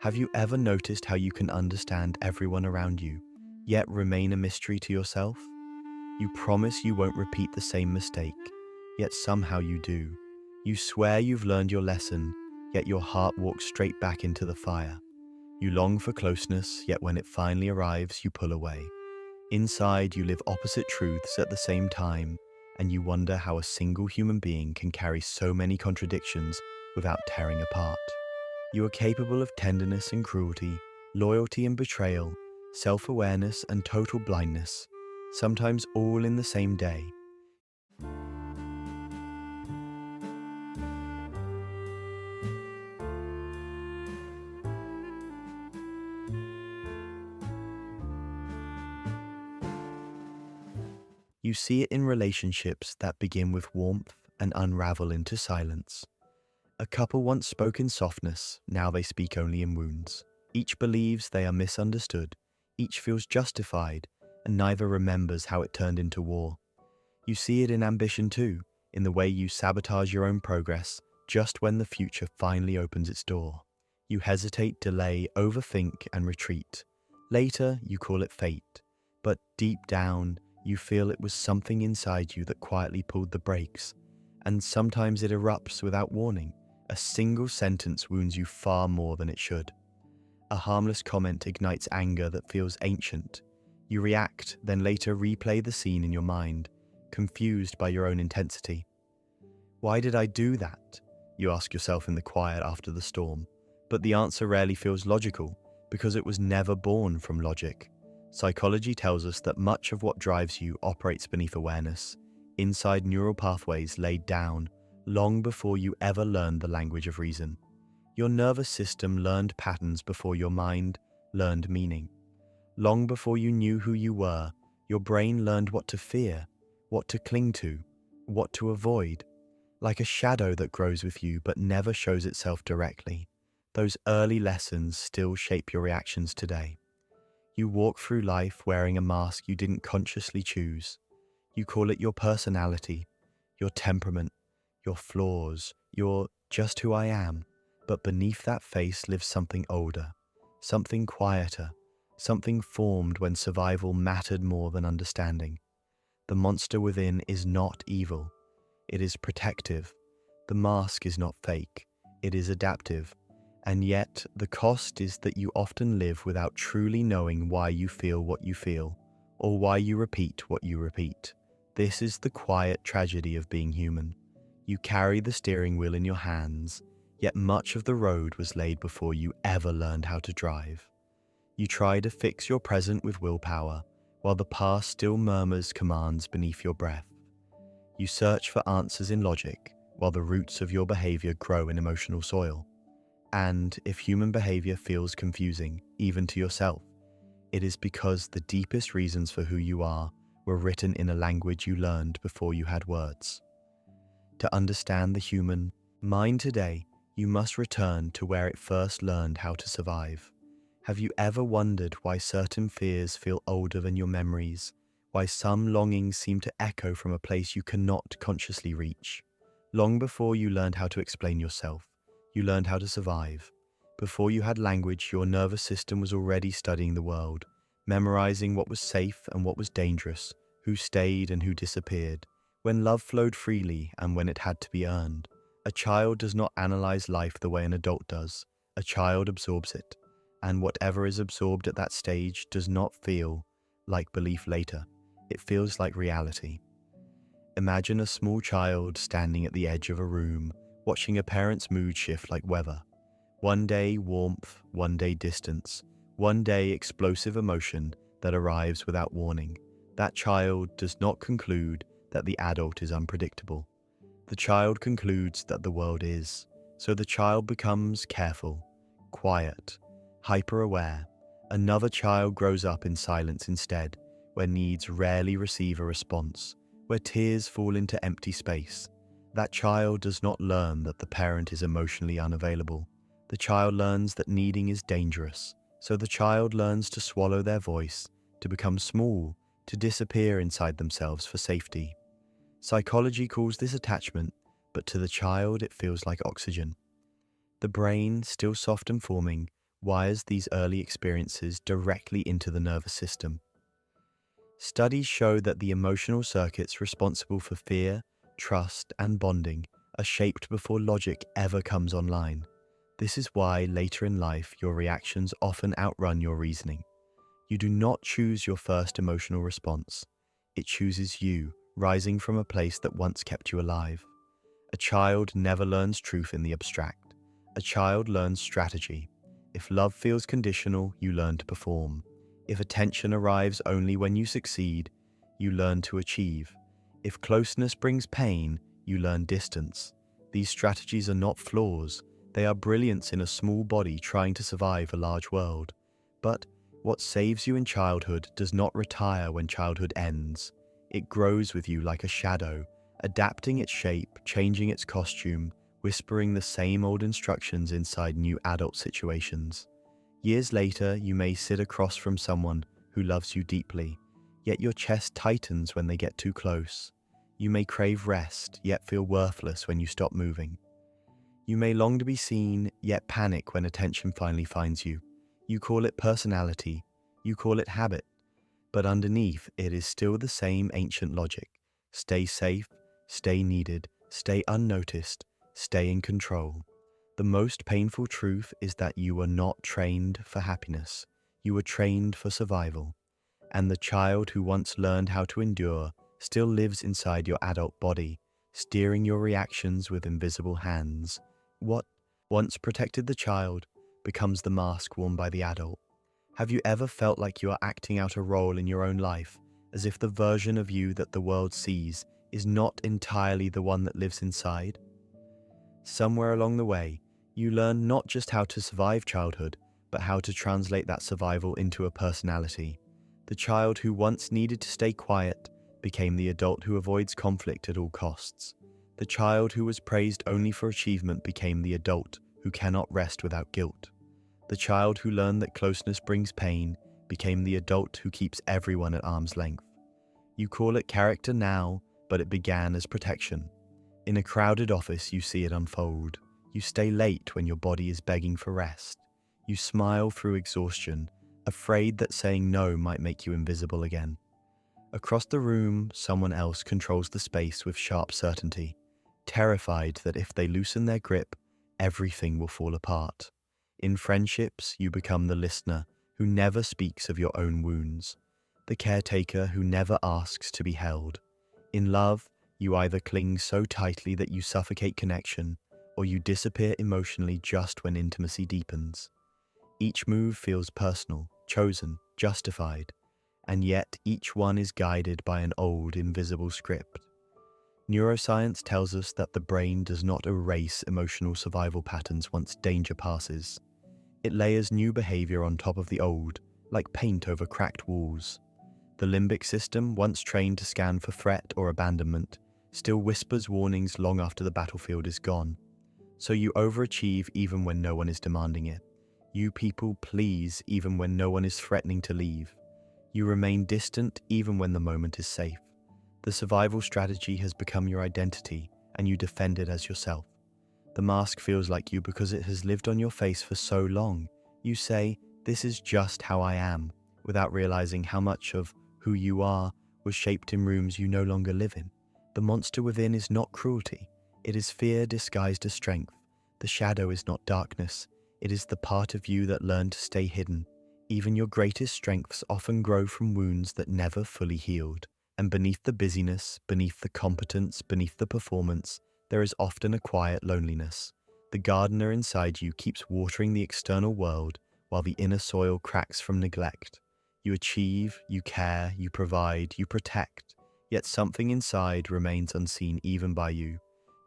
Have you ever noticed how you can understand everyone around you, yet remain a mystery to yourself? You promise you won't repeat the same mistake, yet somehow you do. You swear you've learned your lesson, yet your heart walks straight back into the fire. You long for closeness, yet when it finally arrives, you pull away. Inside, you live opposite truths at the same time, and you wonder how a single human being can carry so many contradictions without tearing apart. You are capable of tenderness and cruelty, loyalty and betrayal, self-awareness and total blindness, sometimes all in the same day. You see it in relationships that begin with warmth and unravel into silence. A couple once spoke in softness, now they speak only in wounds. Each believes they are misunderstood, each feels justified, and neither remembers how it turned into war. You see it in ambition too, in the way you sabotage your own progress just when the future finally opens its door. You hesitate, delay, overthink, and retreat. Later, you call it fate, but deep down, you feel it was something inside you that quietly pulled the brakes, and sometimes it erupts without warning. A single sentence wounds you far more than it should. A harmless comment ignites anger that feels ancient. You react, then later replay the scene in your mind, confused by your own intensity. Why did I do that? You ask yourself in the quiet after the storm, but the answer rarely feels logical because it was never born from logic. Psychology tells us that much of what drives you operates beneath awareness, inside neural pathways laid down long before you ever learned the language of reason. Your nervous system learned patterns before your mind learned meaning. Long before you knew who you were, your brain learned what to fear, what to cling to, what to avoid. Like a shadow that grows with you but never shows itself directly, those early lessons still shape your reactions today. You walk through life wearing a mask you didn't consciously choose. You call it your personality, your temperament, your flaws, your just who I am. But beneath that face lives something older, something quieter, something formed when survival mattered more than understanding. The monster within is not evil. It is protective. The mask is not fake. It is adaptive. And yet, the cost is that you often live without truly knowing why you feel what you feel, or why you repeat what you repeat. This is the quiet tragedy of being human. You carry the steering wheel in your hands, yet much of the road was laid before you ever learned how to drive. You try to fix your present with willpower, while the past still murmurs commands beneath your breath. You search for answers in logic, while the roots of your behavior grow in emotional soil. And if human behavior feels confusing, even to yourself, it is because the deepest reasons for who you are were written in a language you learned before you had words. To understand the human mind today, you must return to where it first learned how to survive. Have you ever wondered why certain fears feel older than your memories? Why some longings seem to echo from a place you cannot consciously reach? Long before you learned how to explain yourself, you learned how to survive. Before you had language, your nervous system was already studying the world, memorizing what was safe and what was dangerous, who stayed and who disappeared, when love flowed freely and when it had to be earned. A child does not analyze life the way an adult does. A child absorbs it, and whatever is absorbed at that stage does not feel like belief later. It feels like reality. Imagine a small child standing at the edge of a room, watching a parent's mood shift like weather. One day warmth, one day distance, one day explosive emotion that arrives without warning. That child does not conclude that the adult is unpredictable. The child concludes that the world is. So the child becomes careful, quiet, hyper-aware. Another child grows up in silence instead, where needs rarely receive a response, where tears fall into empty space. That child does not learn that the parent is emotionally unavailable. The child learns that needing is dangerous. So the child learns to swallow their voice, to become small, to disappear inside themselves for safety. Psychology calls this attachment, but to the child it feels like oxygen. The brain, still soft and forming, wires these early experiences directly into the nervous system. Studies show that the emotional circuits responsible for fear, trust, and bonding are shaped before logic ever comes online. This is why later in life your reactions often outrun your reasoning. You do not choose your first emotional response. It chooses you, rising from a place that once kept you alive. A child never learns truth in the abstract. A child learns strategy. If love feels conditional, you learn to perform. If attention arrives only when you succeed, you learn to achieve. If closeness brings pain, you learn distance. These strategies are not flaws. They are brilliance in a small body trying to survive a large world. But what saves you in childhood does not retire when childhood ends. It grows with you like a shadow, adapting its shape, changing its costume, whispering the same old instructions inside new adult situations. Years later, you may sit across from someone who loves you deeply, yet your chest tightens when they get too close. You may crave rest, yet feel worthless when you stop moving. You may long to be seen, yet panic when attention finally finds you. You call it personality, you call it habit, but underneath it is still the same ancient logic. Stay safe, stay needed, stay unnoticed, stay in control. The most painful truth is that you were not trained for happiness. You were trained for survival. And the child who once learned how to endure still lives inside your adult body, steering your reactions with invisible hands. What once protected the child becomes the mask worn by the adult. Have you ever felt like you are acting out a role in your own life, as if the version of you that the world sees is not entirely the one that lives inside? Somewhere along the way, you learn not just how to survive childhood, but how to translate that survival into a personality. The child who once needed to stay quiet became the adult who avoids conflict at all costs. The child who was praised only for achievement became the adult who cannot rest without guilt. The child who learned that closeness brings pain became the adult who keeps everyone at arm's length. You call it character now, but it began as protection. In a crowded office, you see it unfold. You stay late when your body is begging for rest. You smile through exhaustion, afraid that saying no might make you invisible again. Across the room, someone else controls the space with sharp certainty, terrified that if they loosen their grip, everything will fall apart. In friendships, you become the listener who never speaks of your own wounds, the caretaker who never asks to be held. In love, you either cling so tightly that you suffocate connection, or you disappear emotionally just when intimacy deepens. Each move feels personal, chosen, justified, and yet each one is guided by an old, invisible script. Neuroscience tells us that the brain does not erase emotional survival patterns once danger passes. It layers new behavior on top of the old, like paint over cracked walls. The limbic system, once trained to scan for threat or abandonment, still whispers warnings long after the battlefield is gone. So you overachieve even when no one is demanding it. You people please even when no one is threatening to leave. You remain distant even when the moment is safe. The survival strategy has become your identity, and you defend it as yourself. The mask feels like you because it has lived on your face for so long. You say, "This is just how I am," without realizing how much of who you are was shaped in rooms you no longer live in. The monster within is not cruelty. It is fear disguised as strength. The shadow is not darkness. It is the part of you that learned to stay hidden. Even your greatest strengths often grow from wounds that never fully healed. And beneath the busyness, beneath the competence, beneath the performance, there is often a quiet loneliness. The gardener inside you keeps watering the external world while the inner soil cracks from neglect. You achieve, you care, you provide, you protect, yet something inside remains unseen even by you.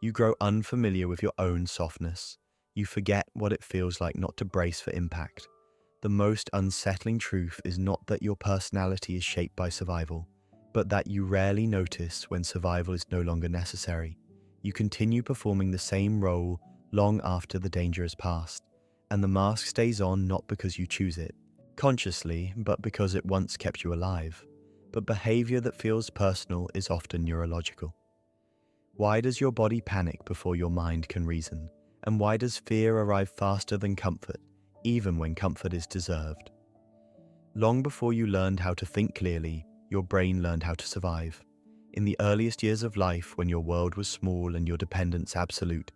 You grow unfamiliar with your own softness. You forget what it feels like not to brace for impact. The most unsettling truth is not that your personality is shaped by survival, but that you rarely notice when survival is no longer necessary. You continue performing the same role long after the danger has passed, and the mask stays on not because you choose it, consciously, but because it once kept you alive. But behavior that feels personal is often neurological. Why does your body panic before your mind can reason? And why does fear arrive faster than comfort, even when comfort is deserved. Long before you learned how to think clearly, your brain learned how to survive. In the earliest years of life, when your world was small and your dependence absolute,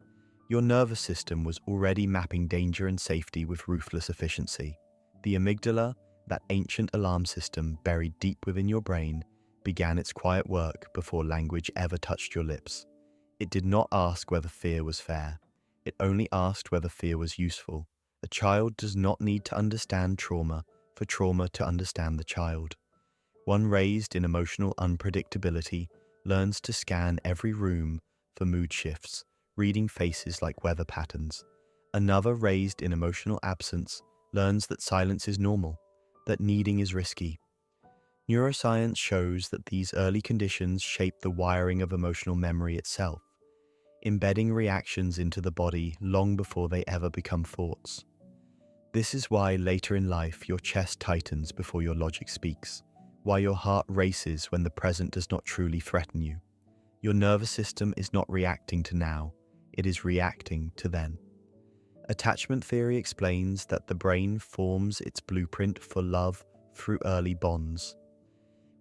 your nervous system was already mapping danger and safety with ruthless efficiency. The amygdala, that ancient alarm system buried deep within your brain, began its quiet work before language ever touched your lips. It did not ask whether fear was fair. It only asked whether fear was useful. A child does not need to understand trauma for trauma to understand the child. One raised in emotional unpredictability learns to scan every room for mood shifts, reading faces like weather patterns. Another raised in emotional absence learns that silence is normal, that needing is risky. Neuroscience shows that these early conditions shape the wiring of emotional memory itself, embedding reactions into the body long before they ever become thoughts. This is why later in life your chest tightens before your logic speaks, why your heart races when the present does not truly threaten you. Your nervous system is not reacting to now, it is reacting to then. Attachment theory explains that the brain forms its blueprint for love through early bonds.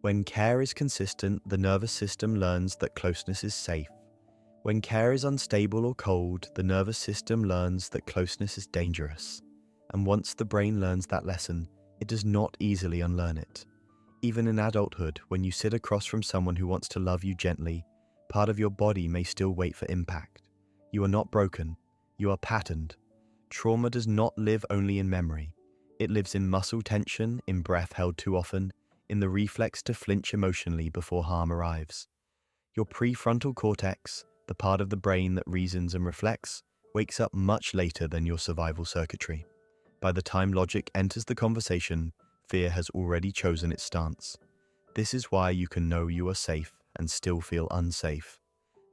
When care is consistent, the nervous system learns that closeness is safe. When care is unstable or cold, the nervous system learns that closeness is dangerous. And once the brain learns that lesson, it does not easily unlearn it. Even in adulthood, when you sit across from someone who wants to love you gently, part of your body may still wait for impact. You are not broken, you are patterned. Trauma does not live only in memory. It lives in muscle tension, in breath held too often, in the reflex to flinch emotionally before harm arrives. Your prefrontal cortex, the part of the brain that reasons and reflects, wakes up much later than your survival circuitry. By the time logic enters the conversation, fear has already chosen its stance. This is why you can know you are safe and still feel unsafe.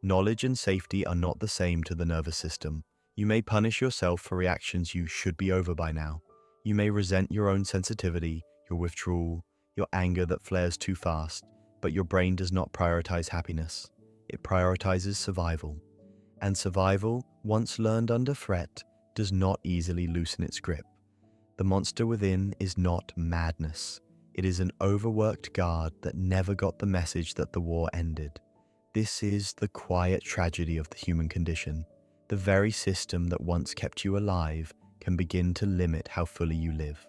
Knowledge and safety are not the same to the nervous system. You may punish yourself for reactions you should be over by now. You may resent your own sensitivity, your withdrawal, your anger that flares too fast, but your brain does not prioritize happiness. It prioritizes survival. And survival, once learned under threat, does not easily loosen its grip. The monster within is not madness. It is an overworked guard that never got the message that the war ended. This is the quiet tragedy of the human condition. The very system that once kept you alive can begin to limit how fully you live.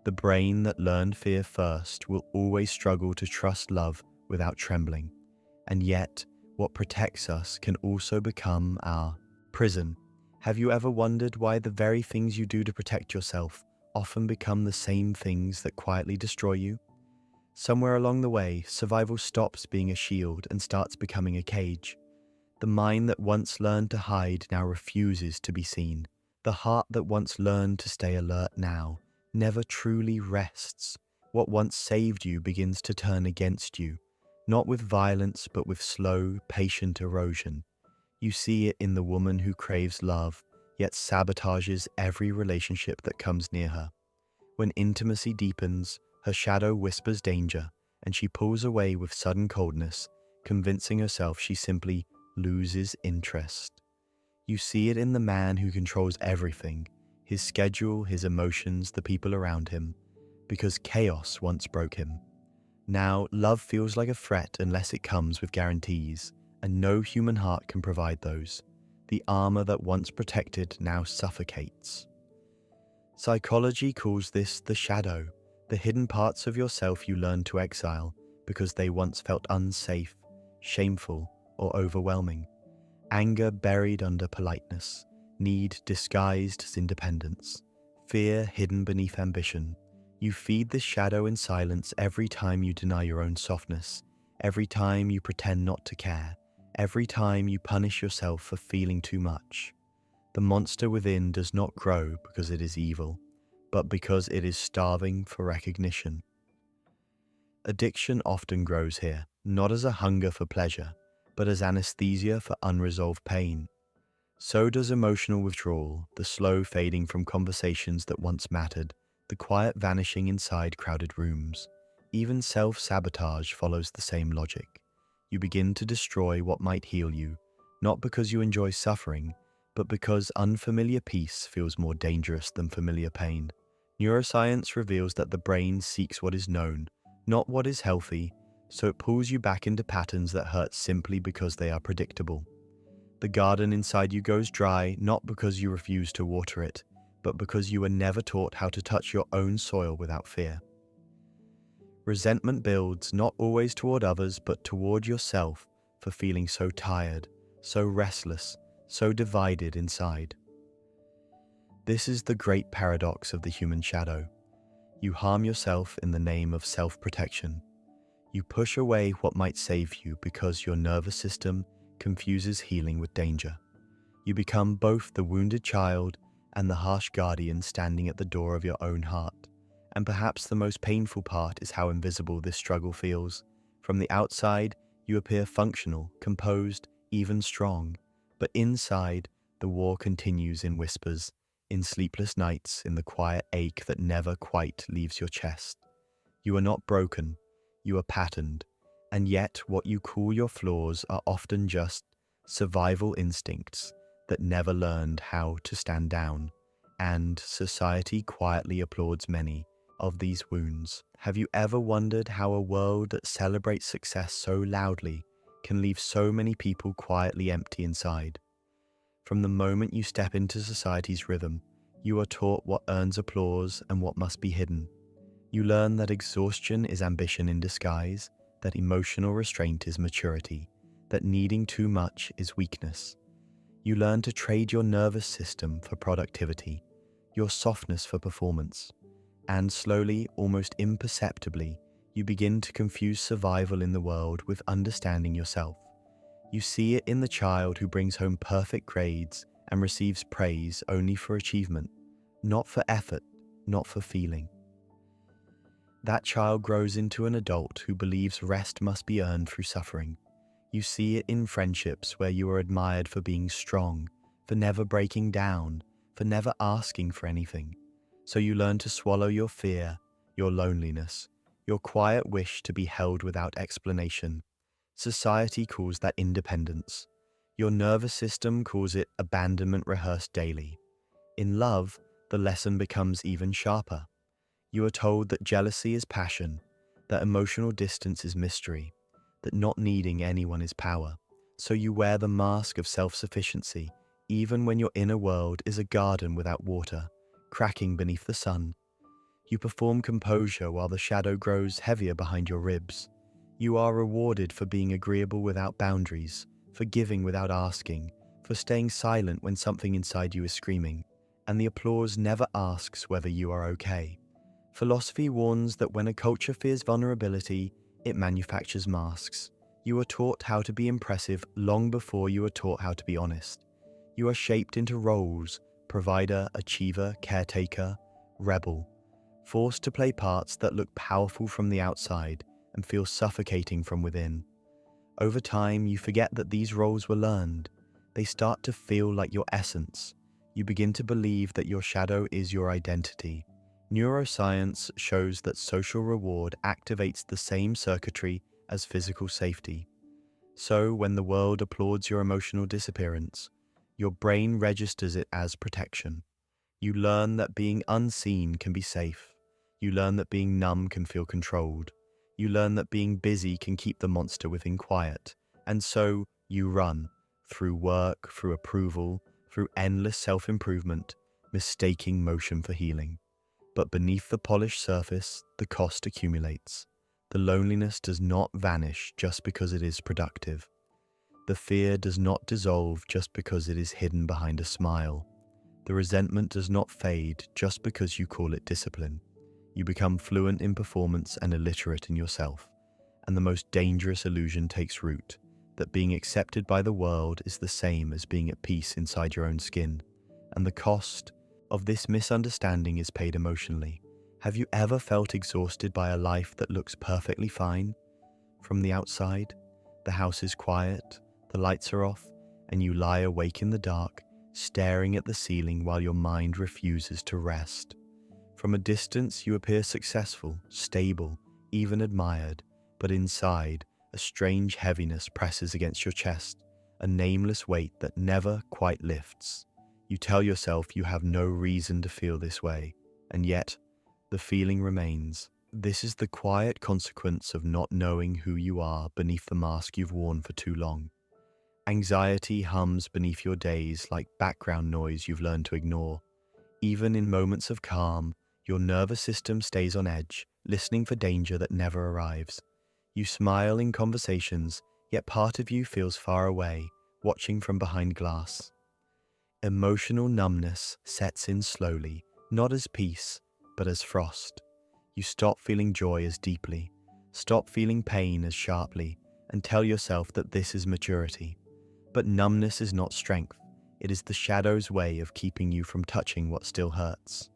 The brain that learned fear first will always struggle to trust love without trembling. And yet, what protects us can also become our prison. Have you ever wondered why the very things you do to protect yourself often become the same things that quietly destroy you? Somewhere along the way, survival stops being a shield and starts becoming a cage. The mind that once learned to hide now refuses to be seen. The heart that once learned to stay alert now never truly rests. What once saved you begins to turn against you, not with violence but with slow, patient erosion. You see it in the woman who craves love, yet sabotages every relationship that comes near her. When intimacy deepens, her shadow whispers danger, and she pulls away with sudden coldness, convincing herself she simply loses interest. You see it in the man who controls everything, his schedule, his emotions, the people around him, because chaos once broke him. Now, love feels like a threat unless it comes with guarantees, and no human heart can provide those. The armor that once protected now suffocates. Psychology calls this the shadow, the hidden parts of yourself you learn to exile because they once felt unsafe, shameful, or overwhelming. Anger buried under politeness, need disguised as independence, fear hidden beneath ambition. You feed this shadow in silence every time you deny your own softness, every time you pretend not to care, every time you punish yourself for feeling too much. The monster within does not grow because it is evil, but because it is starving for recognition. Addiction often grows here, not as a hunger for pleasure, but as anesthesia for unresolved pain. So does emotional withdrawal, the slow fading from conversations that once mattered, the quiet vanishing inside crowded rooms. Even self-sabotage follows the same logic. You begin to destroy what might heal you, not because you enjoy suffering, but because unfamiliar peace feels more dangerous than familiar pain. Neuroscience reveals that the brain seeks what is known, not what is healthy, so it pulls you back into patterns that hurt simply because they are predictable. The garden inside you goes dry not because you refuse to water it, but because you were never taught how to touch your own soil without fear. Resentment builds not always toward others, but toward yourself for feeling so tired, so restless, so divided inside. This is the great paradox of the human shadow. You harm yourself in the name of self-protection. You push away what might save you because your nervous system confuses healing with danger. You become both the wounded child and the harsh guardian standing at the door of your own heart. And perhaps the most painful part is how invisible this struggle feels. From the outside, you appear functional, composed, even strong. But inside, the war continues in whispers, in sleepless nights, in the quiet ache that never quite leaves your chest. You are not broken, you are patterned, and yet what you call your flaws are often just survival instincts that never learned how to stand down. And society quietly applauds many of these wounds. Have you ever wondered how a world that celebrates success so loudly can leave so many people quietly empty inside? From the moment you step into society's rhythm, you are taught what earns applause and what must be hidden. You learn that exhaustion is ambition in disguise, that emotional restraint is maturity, that needing too much is weakness. You learn to trade your nervous system for productivity, your softness for performance. And slowly, almost imperceptibly, you begin to confuse survival in the world with understanding yourself. You see it in the child who brings home perfect grades and receives praise only for achievement, not for effort, not for feeling. That child grows into an adult who believes rest must be earned through suffering. You see it in friendships where you are admired for being strong, for never breaking down, for never asking for anything. So you learn to swallow your fear, your loneliness, your quiet wish to be held without explanation. Society calls that independence. Your nervous system calls it abandonment rehearsed daily. In love, the lesson becomes even sharper. You are told that jealousy is passion, that emotional distance is mystery, that not needing anyone is power. So you wear the mask of self-sufficiency, even when your inner world is a garden without water, cracking beneath the sun. You perform composure while the shadow grows heavier behind your ribs. You are rewarded for being agreeable without boundaries, for giving without asking, for staying silent when something inside you is screaming. And the applause never asks whether you are okay. Philosophy warns that when a culture fears vulnerability, it manufactures masks. You are taught how to be impressive long before you are taught how to be honest. You are shaped into roles: provider, achiever, caretaker, rebel, forced to play parts that look powerful from the outside and feel suffocating from within. Over time, you forget that these roles were learned. They start to feel like your essence. You begin to believe that your shadow is your identity. Neuroscience shows that social reward activates the same circuitry as physical safety. So, when the world applauds your emotional disappearance, your brain registers it as protection. You learn that being unseen can be safe. You learn that being numb can feel controlled. You learn that being busy can keep the monster within quiet. And so, you run, through work, through approval, through endless self-improvement, mistaking motion for healing. But beneath the polished surface, the cost accumulates. The loneliness does not vanish just because it is productive. The fear does not dissolve just because it is hidden behind a smile. The resentment does not fade just because you call it discipline. You become fluent in performance and illiterate in yourself. And the most dangerous illusion takes root, that being accepted by the world is the same as being at peace inside your own skin. And the cost of this misunderstanding is paid emotionally. Have you ever felt exhausted by a life that looks perfectly fine? From the outside, the house is quiet, the lights are off, and you lie awake in the dark, staring at the ceiling while your mind refuses to rest. From a distance, you appear successful, stable, even admired, but inside, a strange heaviness presses against your chest, a nameless weight that never quite lifts. You tell yourself you have no reason to feel this way, and yet the feeling remains. This is the quiet consequence of not knowing who you are beneath the mask you've worn for too long. Anxiety hums beneath your days like background noise you've learned to ignore. Even in moments of calm, your nervous system stays on edge, listening for danger that never arrives. You smile in conversations, yet part of you feels far away, watching from behind glass. Emotional numbness sets in slowly, not as peace, but as frost. You stop feeling joy as deeply, stop feeling pain as sharply, and tell yourself that this is maturity. But numbness is not strength. It is the shadow's way of keeping you from touching what still hurts.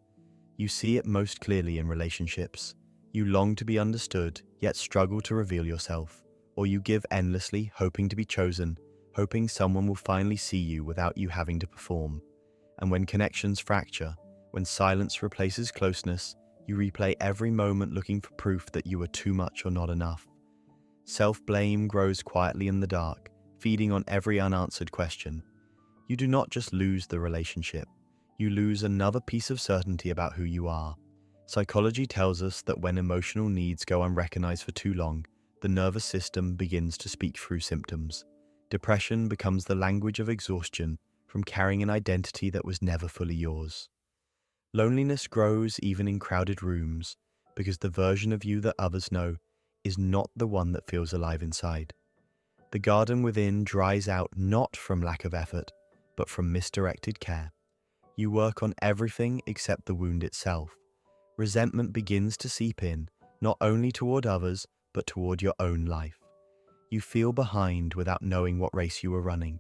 You see it most clearly in relationships. You long to be understood, yet struggle to reveal yourself. Or you give endlessly, hoping to be chosen, hoping someone will finally see you without you having to perform. And when connections fracture, when silence replaces closeness, you replay every moment looking for proof that you are too much or not enough. Self-blame grows quietly in the dark, feeding on every unanswered question. You do not just lose the relationship, you lose another piece of certainty about who you are. Psychology tells us that when emotional needs go unrecognized for too long, the nervous system begins to speak through symptoms. Depression becomes the language of exhaustion from carrying an identity that was never fully yours. Loneliness grows even in crowded rooms because the version of you that others know is not the one that feels alive inside. The garden within dries out not from lack of effort, but from misdirected care. You work on everything except the wound itself. Resentment begins to seep in, not only toward others, but toward your own life. You feel behind without knowing what race you were running.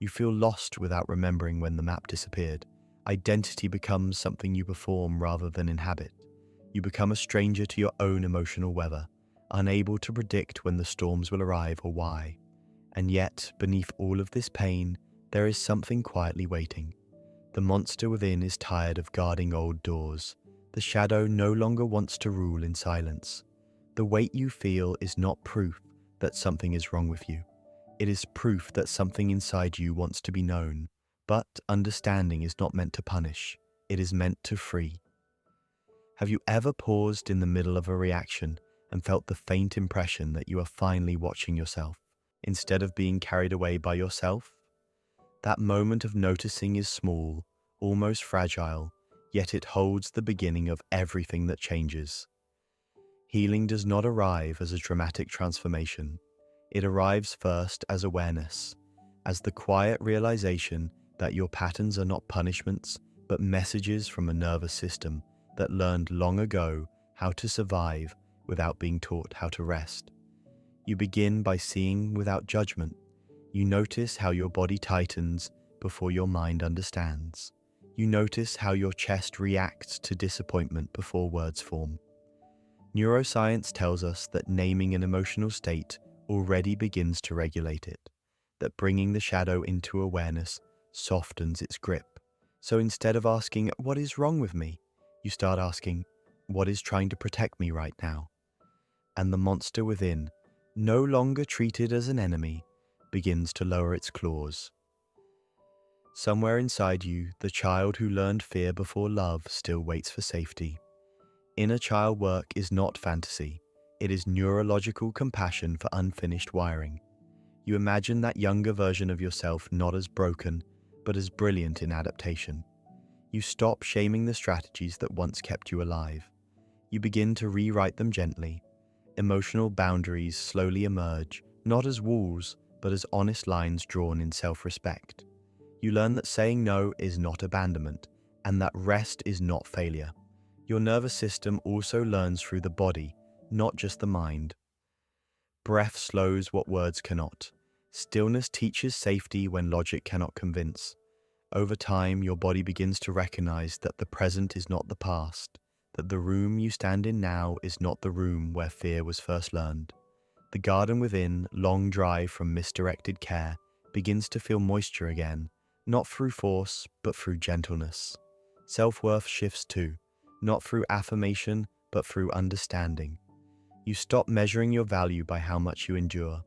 You feel lost without remembering when the map disappeared. Identity becomes something you perform rather than inhabit. You become a stranger to your own emotional weather, unable to predict when the storms will arrive or why. And yet, beneath all of this pain, there is something quietly waiting. The monster within is tired of guarding old doors. The shadow no longer wants to rule in silence. The weight you feel is not proof that something is wrong with you. It is proof that something inside you wants to be known. But understanding is not meant to punish. It is meant to free. Have you ever paused in the middle of a reaction and felt the faint impression that you are finally watching yourself, instead of being carried away by yourself? That moment of noticing is small, almost fragile, yet it holds the beginning of everything that changes. Healing does not arrive as a dramatic transformation. It arrives first as awareness, as the quiet realization that your patterns are not punishments, but messages from a nervous system that learned long ago how to survive without being taught how to rest. You begin by seeing without judgment. You notice how your body tightens before your mind understands. You notice how your chest reacts to disappointment before words form. Neuroscience tells us that naming an emotional state already begins to regulate it, that bringing the shadow into awareness softens its grip. So instead of asking, "What is wrong with me?" you start asking, "What is trying to protect me right now?" And the monster within, no longer treated as an enemy, begins to lower its claws. Somewhere inside you, the child who learned fear before love still waits for safety. Inner child work is not fantasy. It is neurological compassion for unfinished wiring. You imagine that younger version of yourself not as broken, but as brilliant in adaptation. You stop shaming the strategies that once kept you alive. You begin to rewrite them gently. Emotional boundaries slowly emerge, not as walls, but as honest lines drawn in self-respect. You learn that saying no is not abandonment, and that rest is not failure. Your nervous system also learns through the body, not just the mind. Breath slows what words cannot. Stillness teaches safety when logic cannot convince. Over time, your body begins to recognize that the present is not the past, that the room you stand in now is not the room where fear was first learned. The garden within, long dry from misdirected care, begins to feel moisture again, not through force, but through gentleness. Self-worth shifts too, not through affirmation, but through understanding. You stop measuring your value by how much you endure,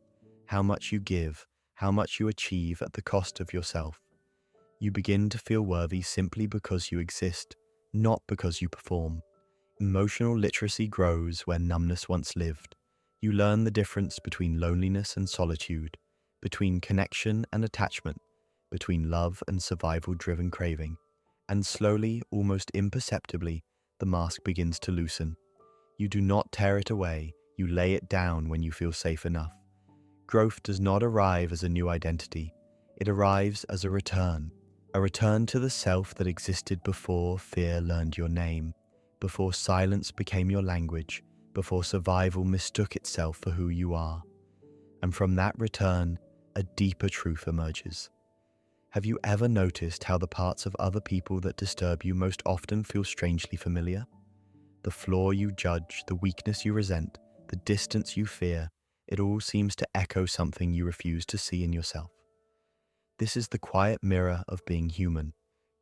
how much you give, how much you achieve at the cost of yourself. You begin to feel worthy simply because you exist, not because you perform. Emotional literacy grows where numbness once lived. You learn the difference between loneliness and solitude, between connection and attachment, between love and survival-driven craving. And slowly, almost imperceptibly, the mask begins to loosen. You do not tear it away, you lay it down when you feel safe enough. Growth does not arrive as a new identity. It arrives as a return to the self that existed before fear learned your name, before silence became your language, before survival mistook itself for who you are. And from that return, a deeper truth emerges. Have you ever noticed how the parts of other people that disturb you most often feel strangely familiar? The flaw you judge, the weakness you resent, the distance you fear, it all seems to echo something you refuse to see in yourself. This is the quiet mirror of being human.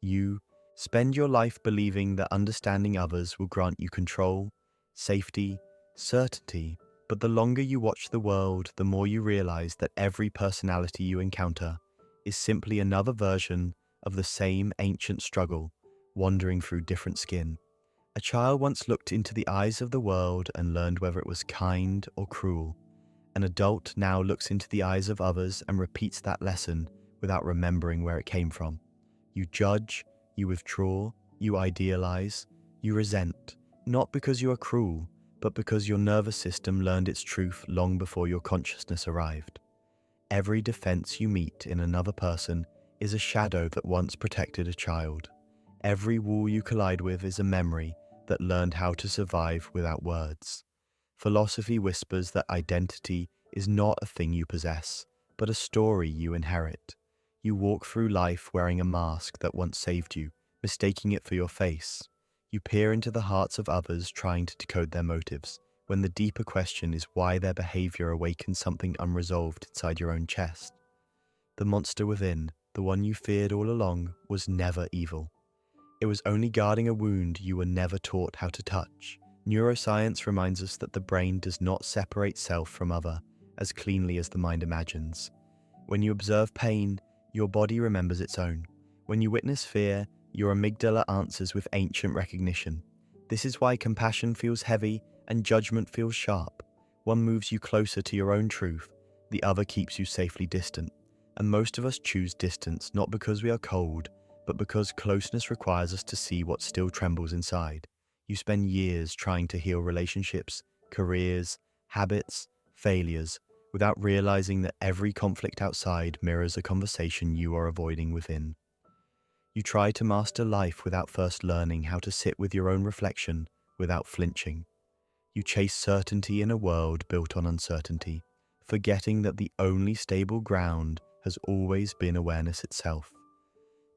You spend your life believing that understanding others will grant you control, safety, certainty, but the longer you watch the world, the more you realize that every personality you encounter is simply another version of the same ancient struggle, wandering through different skin. A child once looked into the eyes of the world and learned whether it was kind or cruel. An adult now looks into the eyes of others and repeats that lesson without remembering where it came from. You judge, you withdraw, you idealize, you resent, not because you are cruel, but because your nervous system learned its truth long before your consciousness arrived. Every defense you meet in another person is a shadow that once protected a child. Every wall you collide with is a memory that learned how to survive without words. Philosophy whispers that identity is not a thing you possess, but a story you inherit. You walk through life wearing a mask that once saved you, mistaking it for your face. You peer into the hearts of others trying to decode their motives, when the deeper question is why their behavior awakens something unresolved inside your own chest. The monster within, the one you feared all along, was never evil. It was only guarding a wound you were never taught how to touch. Neuroscience reminds us that the brain does not separate self from other as cleanly as the mind imagines. When you observe pain, your body remembers its own. When you witness fear, your amygdala answers with ancient recognition. This is why compassion feels heavy and judgment feels sharp. One moves you closer to your own truth, the other keeps you safely distant. And most of us choose distance not because we are cold, but because closeness requires us to see what still trembles inside. You spend years trying to heal relationships, careers, habits, failures, without realizing that every conflict outside mirrors a conversation you are avoiding within. You try to master life without first learning how to sit with your own reflection without flinching. You chase certainty in a world built on uncertainty, forgetting that the only stable ground has always been awareness itself.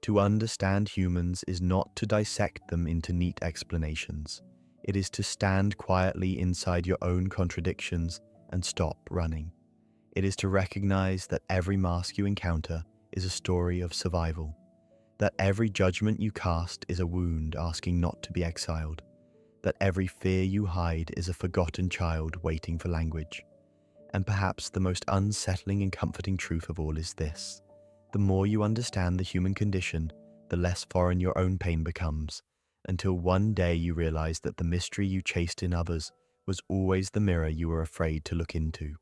To understand humans is not to dissect them into neat explanations. It is to stand quietly inside your own contradictions and stop running. It is to recognize that every mask you encounter is a story of survival, that every judgment you cast is a wound asking not to be exiled, that every fear you hide is a forgotten child waiting for language. And perhaps the most unsettling and comforting truth of all is this: the more you understand the human condition, the less foreign your own pain becomes, until one day you realize that the mystery you chased in others was always the mirror you were afraid to look into.